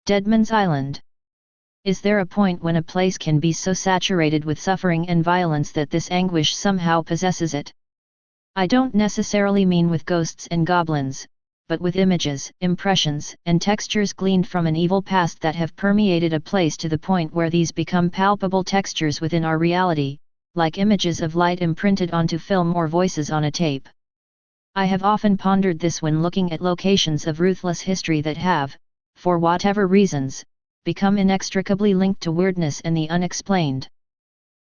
Deadman's Island. Is there a point when a place can be so saturated with suffering and violence that this anguish somehow possesses it? I don't necessarily mean with ghosts and goblins, but with images, impressions, and textures gleaned from an evil past that have permeated a place to the point where these become palpable textures within our reality, like images of light imprinted onto film or voices on a tape. I have often pondered this when looking at locations of ruthless history that have, for whatever reasons, become inextricably linked to weirdness and the unexplained.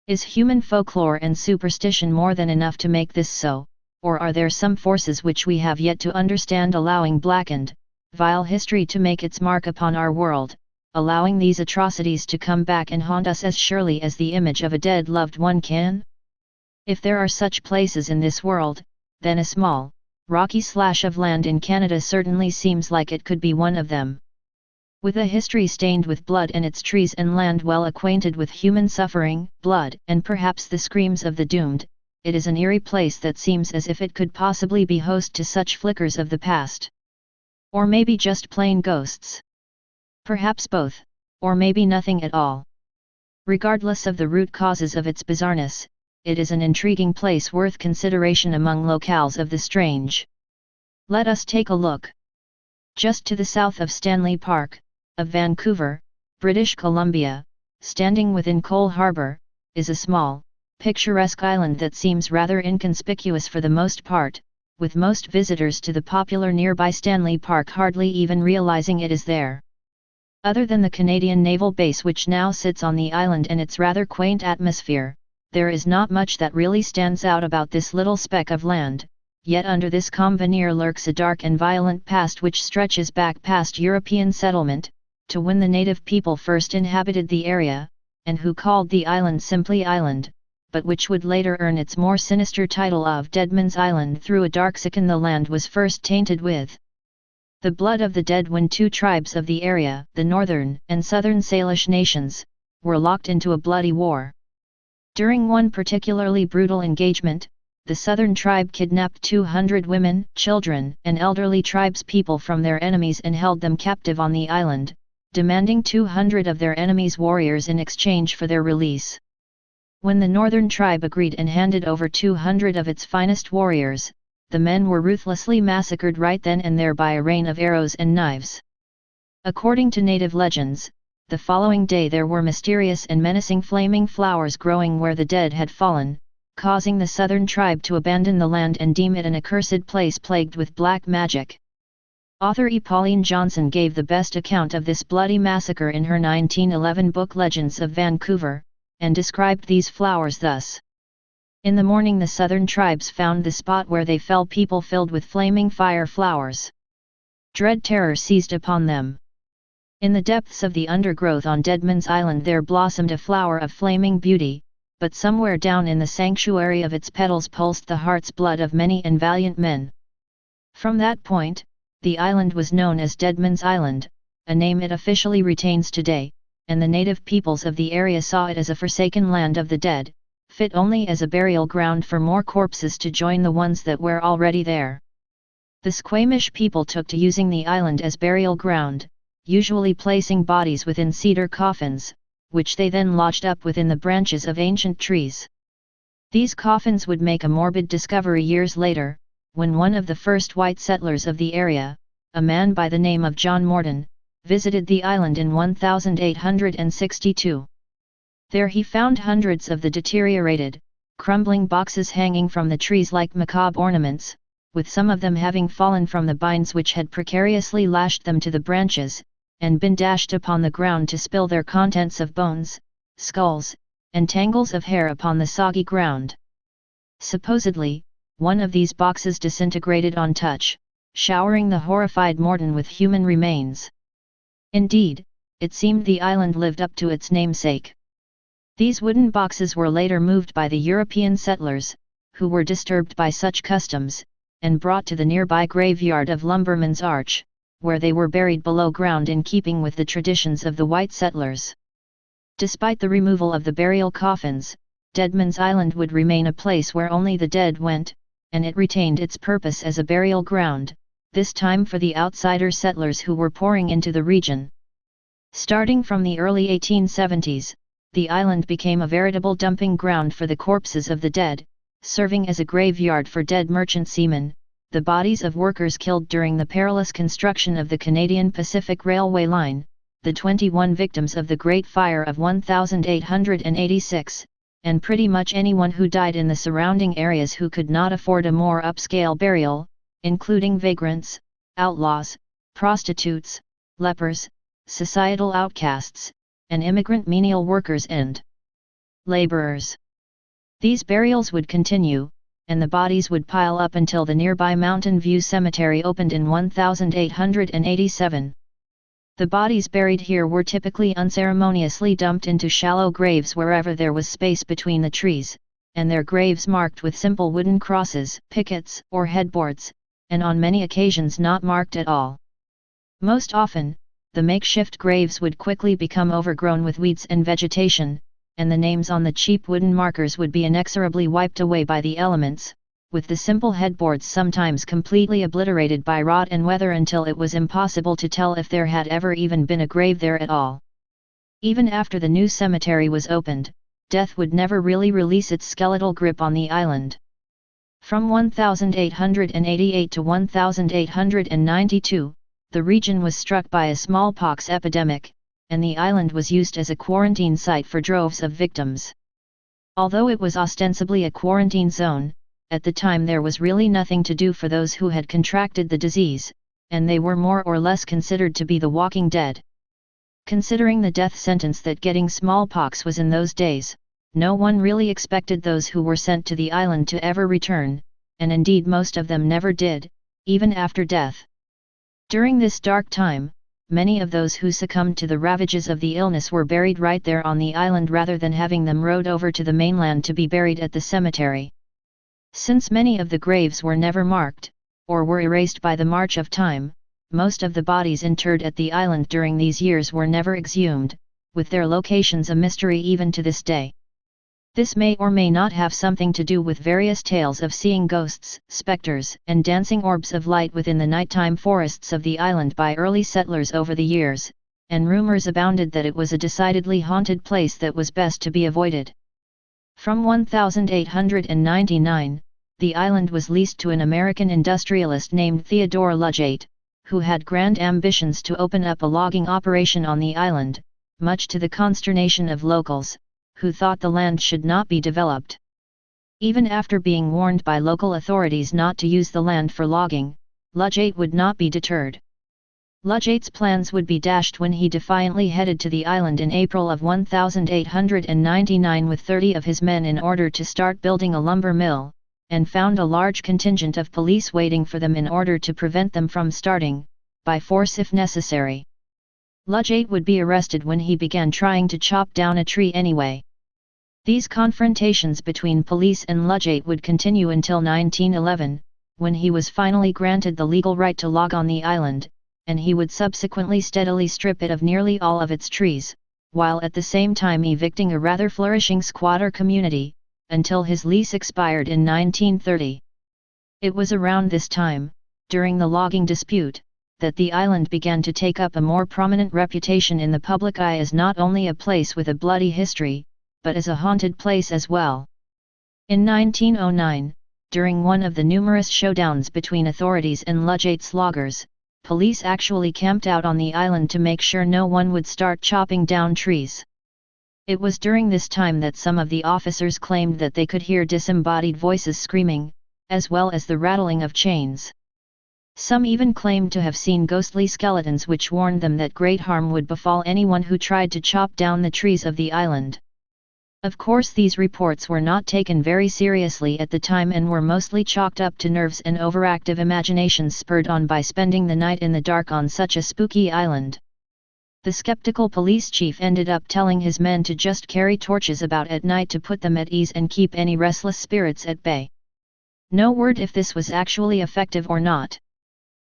Is human folklore and superstition more than enough to make this so, or are there some forces which we have yet to understand allowing blackened, vile history to make its mark upon our world, allowing these atrocities to come back and haunt us as surely as the image of a dead loved one can? If there are such places in this world, then a small, rocky slash of land in Canada certainly seems like it could be one of them. With a history stained with blood and its trees and land well acquainted with human suffering, blood, and perhaps the screams of the doomed, it is an eerie place that seems as if it could possibly be host to such flickers of the past. Or maybe just plain ghosts. Perhaps both, or maybe nothing at all. Regardless of the root causes of its bizarreness, it is an intriguing place worth consideration among locales of the strange. Let us take a look. Just to the south of Stanley Park, of Vancouver, British Columbia, standing within Cole Harbour, is a small, picturesque island that seems rather inconspicuous for the most part, with most visitors to the popular nearby Stanley Park hardly even realizing it is there. Other than the Canadian naval base which now sits on the island and its rather quaint atmosphere, there is not much that really stands out about this little speck of land, yet under this calm veneer lurks a dark and violent past which stretches back past European settlement, to when the native people first inhabited the area, and who called the island simply Island, but which would later earn its more sinister title of Deadman's Island through a dark sickness the land was first tainted with the blood of the dead when two tribes of the area, the Northern and Southern Salish nations, were locked into a bloody war. During one particularly brutal engagement, the Southern tribe kidnapped 200 women, children, and elderly tribespeople from their enemies and held them captive on the island, demanding 200 of their enemies' warriors in exchange for their release. When the Northern tribe agreed and handed over 200 of its finest warriors, the men were ruthlessly massacred right then and there by a rain of arrows and knives. According to native legends, the following day there were mysterious and menacing flaming flowers growing where the dead had fallen, causing the Southern tribe to abandon the land and deem it an accursed place plagued with black magic. Author E. Pauline Johnson gave the best account of this bloody massacre in her 1911 book Legends of Vancouver, and described these flowers thus. In the morning the Southern tribes found the spot where they fell people filled with flaming fire flowers. Dread terror seized upon them. In the depths of the undergrowth on Deadman's Island there blossomed a flower of flaming beauty, but somewhere down in the sanctuary of its petals pulsed the heart's blood of many and valiant men. From that point, the island was known as Deadman's Island, a name it officially retains today, and the native peoples of the area saw it as a forsaken land of the dead, fit only as a burial ground for more corpses to join the ones that were already there. The Squamish people took to using the island as burial ground, usually placing bodies within cedar coffins, which they then lodged up within the branches of ancient trees. These coffins would make a morbid discovery years later, when one of the first white settlers of the area, a man by the name of John Morton, visited the island in 1862. There he found hundreds of the deteriorated, crumbling boxes hanging from the trees like macabre ornaments, with some of them having fallen from the binds which had precariously lashed them to the branches, and been dashed upon the ground to spill their contents of bones, skulls, and tangles of hair upon the soggy ground. Supposedly, one of these boxes disintegrated on touch, showering the horrified Morton with human remains. Indeed, it seemed the island lived up to its namesake. These wooden boxes were later moved by the European settlers, who were disturbed by such customs, and brought to the nearby graveyard of Lumberman's Arch, where they were buried below ground in keeping with the traditions of the white settlers. Despite the removal of the burial coffins, Deadman's Island would remain a place where only the dead went, and it retained its purpose as a burial ground, this time for the outsider settlers who were pouring into the region. Starting from the early 1870s, the island became a veritable dumping ground for the corpses of the dead, serving as a graveyard for dead merchant seamen, the bodies of workers killed during the perilous construction of the Canadian Pacific Railway line, the 21 victims of the Great Fire of 1886, and pretty much anyone who died in the surrounding areas who could not afford a more upscale burial, including vagrants, outlaws, prostitutes, lepers, societal outcasts, and immigrant menial workers and laborers. These burials would continue, and the bodies would pile up until the nearby Mountain View Cemetery opened in 1887. The bodies buried here were typically unceremoniously dumped into shallow graves wherever there was space between the trees, and their graves marked with simple wooden crosses, pickets, or headboards, and on many occasions not marked at all. Most often, the makeshift graves would quickly become overgrown with weeds and vegetation, and the names on the cheap wooden markers would be inexorably wiped away by the elements, with the simple headboards sometimes completely obliterated by rot and weather until it was impossible to tell if there had ever even been a grave there at all. Even after the new cemetery was opened, death would never really release its skeletal grip on the island. From 1888 to 1892, the region was struck by a smallpox epidemic, and the island was used as a quarantine site for droves of victims. Although it was ostensibly a quarantine zone, at the time there was really nothing to do for those who had contracted the disease, and they were more or less considered to be the walking dead. Considering the death sentence that getting smallpox was in those days, no one really expected those who were sent to the island to ever return, and indeed most of them never did, even after death. During this dark time, many of those who succumbed to the ravages of the illness were buried right there on the island rather than having them rowed over to the mainland to be buried at the cemetery. Since many of the graves were never marked, or were erased by the march of time, most of the bodies interred at the island during these years were never exhumed, with their locations a mystery even to this day. This may or may not have something to do with various tales of seeing ghosts, specters, and dancing orbs of light within the nighttime forests of the island by early settlers over the years, and rumors abounded that it was a decidedly haunted place that was best to be avoided. From 1899, the island was leased to an American industrialist named Theodore Ludgate, who had grand ambitions to open up a logging operation on the island, much to the consternation of locals, who thought the land should not be developed. Even after being warned by local authorities not to use the land for logging, Ludgate would not be deterred. Ludgate's plans would be dashed when he defiantly headed to the island in April of 1899 with 30 of his men in order to start building a lumber mill, and found a large contingent of police waiting for them in order to prevent them from starting, by force if necessary. Ludgate would be arrested when he began trying to chop down a tree anyway. These confrontations between police and Ludgate would continue until 1911, when he was finally granted the legal right to log on the island, and he would subsequently steadily strip it of nearly all of its trees, while at the same time evicting a rather flourishing squatter community, until his lease expired in 1930. It was around this time, during the logging dispute, that the island began to take up a more prominent reputation in the public eye as not only a place with a bloody history, but as a haunted place as well. In 1909, during one of the numerous showdowns between authorities and Ludgate's loggers, police actually camped out on the island to make sure no one would start chopping down trees. It was during this time that some of the officers claimed that they could hear disembodied voices screaming, as well as the rattling of chains. Some even claimed to have seen ghostly skeletons which warned them that great harm would befall anyone who tried to chop down the trees of the island. Of course, these reports were not taken very seriously at the time and were mostly chalked up to nerves and overactive imaginations spurred on by spending the night in the dark on such a spooky island. The skeptical police chief ended up telling his men to just carry torches about at night to put them at ease and keep any restless spirits at bay. No word if this was actually effective or not.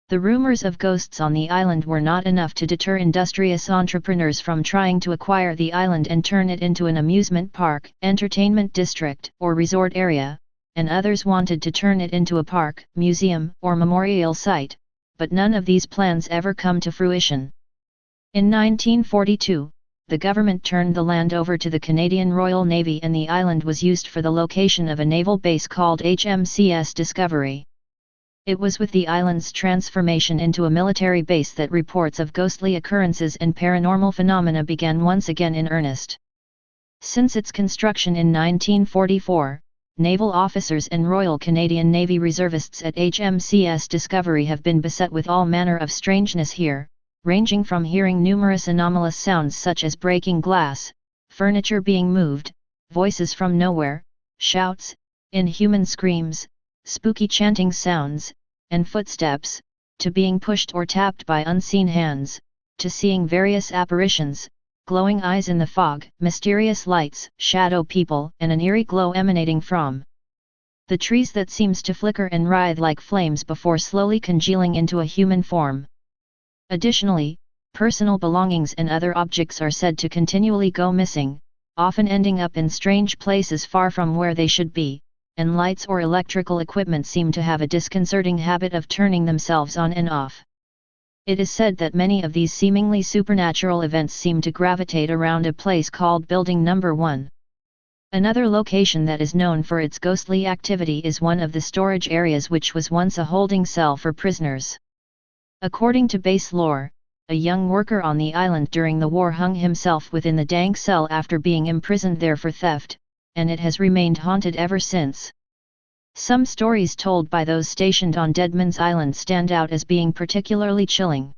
The rumors of ghosts on the island were not enough to deter industrious entrepreneurs from trying to acquire the island and turn it into an amusement park, entertainment district, or resort area, and others wanted to turn it into a park, museum, or memorial site, but none of these plans ever come to fruition. In 1942, the government turned the land over to the Canadian Royal Navy and the island was used for the location of a naval base called HMCS Discovery. It was with the island's transformation into a military base that reports of ghostly occurrences and paranormal phenomena began once again in earnest. Since its construction in 1944, naval officers and Royal Canadian Navy reservists at HMCS Discovery have been beset with all manner of strangeness here, ranging from hearing numerous anomalous sounds such as breaking glass, furniture being moved, voices from nowhere, shouts, inhuman screams, spooky chanting sounds, and footsteps, to being pushed or tapped by unseen hands, to seeing various apparitions, glowing eyes in the fog, mysterious lights, shadow people, and an eerie glow emanating from the trees that seems to flicker and writhe like flames before slowly congealing into a human form. Additionally, personal belongings and other objects are said to continually go missing, often ending up in strange places far from where they should be, and lights or electrical equipment seem to have a disconcerting habit of turning themselves on and off. It is said that many of these seemingly supernatural events seem to gravitate around a place called Building Number 1. Another location that is known for its ghostly activity is one of the storage areas which was once a holding cell for prisoners. According to base lore, a young worker on the island during the war hung himself within the dank cell after being imprisoned there for theft, and it has remained haunted ever since. Some stories told by those stationed on Deadman's Island stand out as being particularly chilling.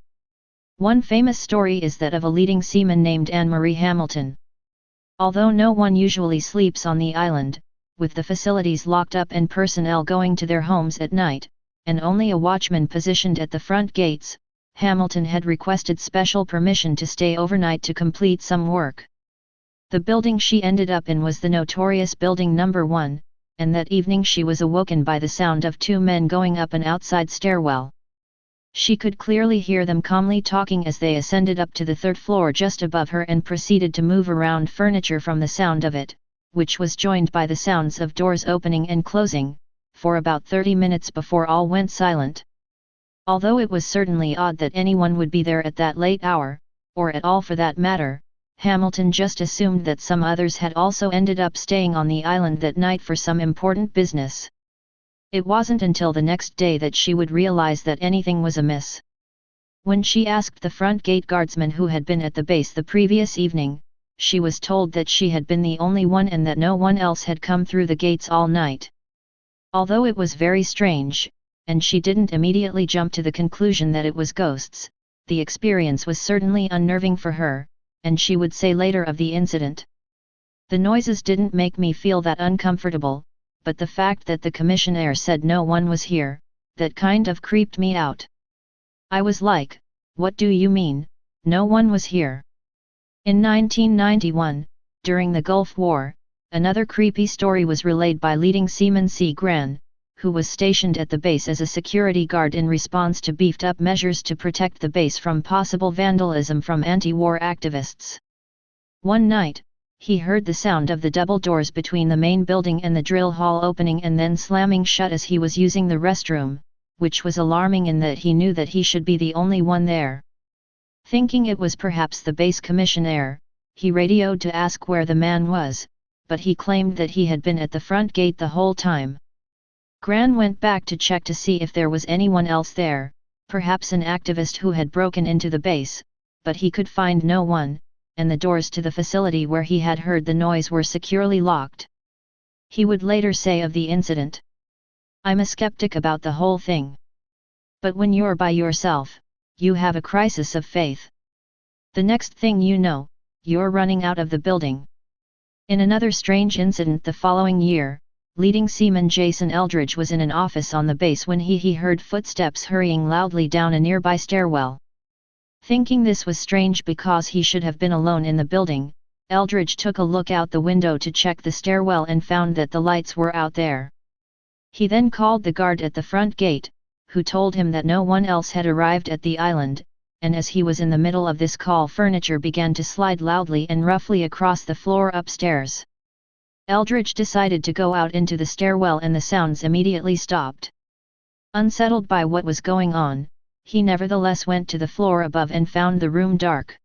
One famous story is that of a leading seaman named Anne-Marie Hamilton. Although no one usually sleeps on the island, with the facilities locked up and personnel going to their homes at night, and only a watchman positioned at the front gates, Hamilton had requested special permission to stay overnight to complete some work. The building she ended up in was the notorious Building Number 1, and that evening she was awoken by the sound of two men going up an outside stairwell. She could clearly hear them calmly talking as they ascended up to the third floor just above her and proceeded to move around furniture from the sound of it, which was joined by the sounds of doors opening and closing, for about 30 minutes before all went silent. Although it was certainly odd that anyone would be there at that late hour, or at all for that matter, Hamilton just assumed that some others had also ended up staying on the island that night for some important business. It wasn't until the next day that she would realize that anything was amiss. When she asked the front gate guardsman who had been at the base the previous evening, she was told that she had been the only one and that no one else had come through the gates all night. Although it was very strange, and she didn't immediately jump to the conclusion that it was ghosts, the experience was certainly unnerving for her, and she would say later of the incident. The noises didn't make me feel that uncomfortable, but the fact that the commissionaire said no one was here, that kind of creeped me out. I was like, what do you mean, no one was here? In 1991, during the Gulf War, another creepy story was relayed by leading seaman C. Gran, who was stationed at the base as a security guard in response to beefed-up measures to protect the base from possible vandalism from anti-war activists. One night, he heard the sound of the double doors between the main building and the drill hall opening and then slamming shut as he was using the restroom, which was alarming in that he knew that he should be the only one there. Thinking it was perhaps the base commissionaire, he radioed to ask where the man was, but he claimed that he had been at the front gate the whole time. Gran went back to check to see if there was anyone else there, perhaps an activist who had broken into the base, but he could find no one, and the doors to the facility where he had heard the noise were securely locked. He would later say of the incident, "I'm a skeptic about the whole thing. But when you're by yourself, you have a crisis of faith. The next thing you know, you're running out of the building." In another strange incident the following year, leading seaman Jason Eldridge was in an office on the base when he heard footsteps hurrying loudly down a nearby stairwell. Thinking this was strange because he should have been alone in the building, Eldridge took a look out the window to check the stairwell and found that the lights were out there. He then called the guard at the front gate, who told him that no one else had arrived at the island, and as he was in the middle of this call, furniture began to slide loudly and roughly across the floor upstairs. Eldridge decided to go out into the stairwell and the sounds immediately stopped. Unsettled by what was going on, he nevertheless went to the floor above and found the room dark,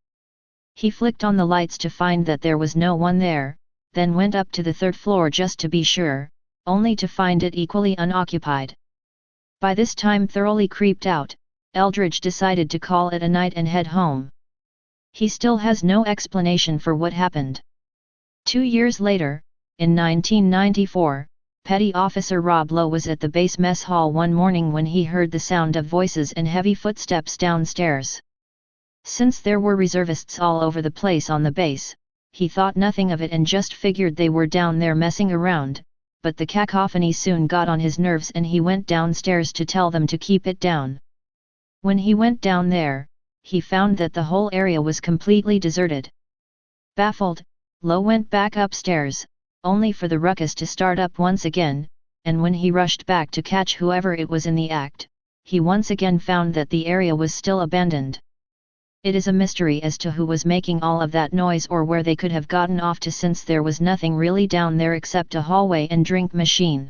He flicked on the lights to find that there was no one there, then went up to the third floor just to be sure, only to find it equally unoccupied. By this time thoroughly creeped out, Eldridge decided to call it a night and head home. He still has no explanation for what happened. 2 years later, in 1994, Petty Officer Rob Lowe was at the base mess hall one morning when he heard the sound of voices and heavy footsteps downstairs. Since there were reservists all over the place on the base, he thought nothing of it and just figured they were down there messing around, but the cacophony soon got on his nerves and he went downstairs to tell them to keep it down. When he went down there, he found that the whole area was completely deserted. Baffled, Lowe went back upstairs, only for the ruckus to start up once again, and when he rushed back to catch whoever it was in the act, he once again found that the area was still abandoned. It is a mystery as to who was making all of that noise or where they could have gotten off to, since there was nothing really down there except a hallway and drink machine.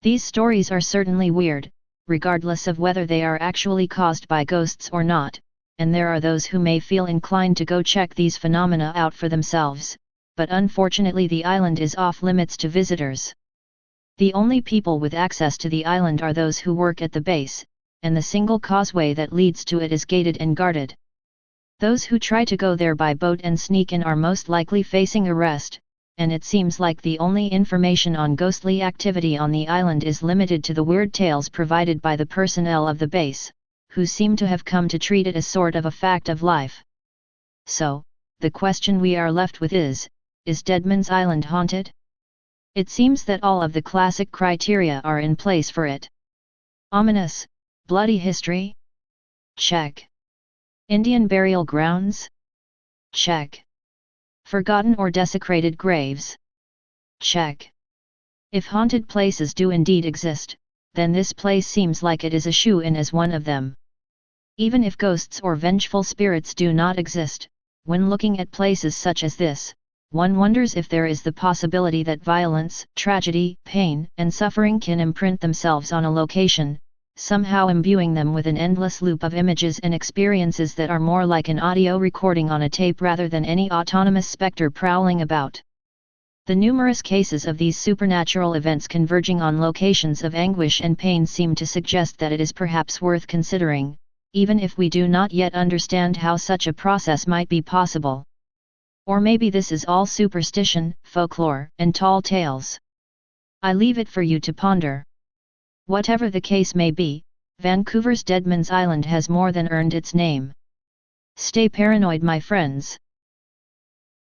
These stories are certainly weird, regardless of whether they are actually caused by ghosts or not, and there are those who may feel inclined to go check these phenomena out for themselves, but unfortunately the island is off limits to visitors. The only people with access to the island are those who work at the base, and the single causeway that leads to it is gated and guarded. Those who try to go there by boat and sneak in are most likely facing arrest, and it seems like the only information on ghostly activity on the island is limited to the weird tales provided by the personnel of the base, who seem to have come to treat it as sort of a fact of life. So, the question we are left with is Deadman's Island haunted? It seems that all of the classic criteria are in place for it. Ominous, bloody history? Check. Indian burial grounds? Check. Forgotten or desecrated graves? Check. If haunted places do indeed exist, then this place seems like it is a shoe-in as one of them. Even if ghosts or vengeful spirits do not exist, when looking at places such as this, one wonders if there is the possibility that violence, tragedy, pain, and suffering can imprint themselves on a location, somehow imbuing them with an endless loop of images and experiences that are more like an audio recording on a tape rather than any autonomous specter prowling about. The numerous cases of these supernatural events converging on locations of anguish and pain seem to suggest that it is perhaps worth considering, even if we do not yet understand how such a process might be possible. Or maybe this is all superstition, folklore, and tall tales. I leave it for you to ponder. Whatever the case may be, Vancouver's Deadman's Island has more than earned its name. Stay paranoid, my friends.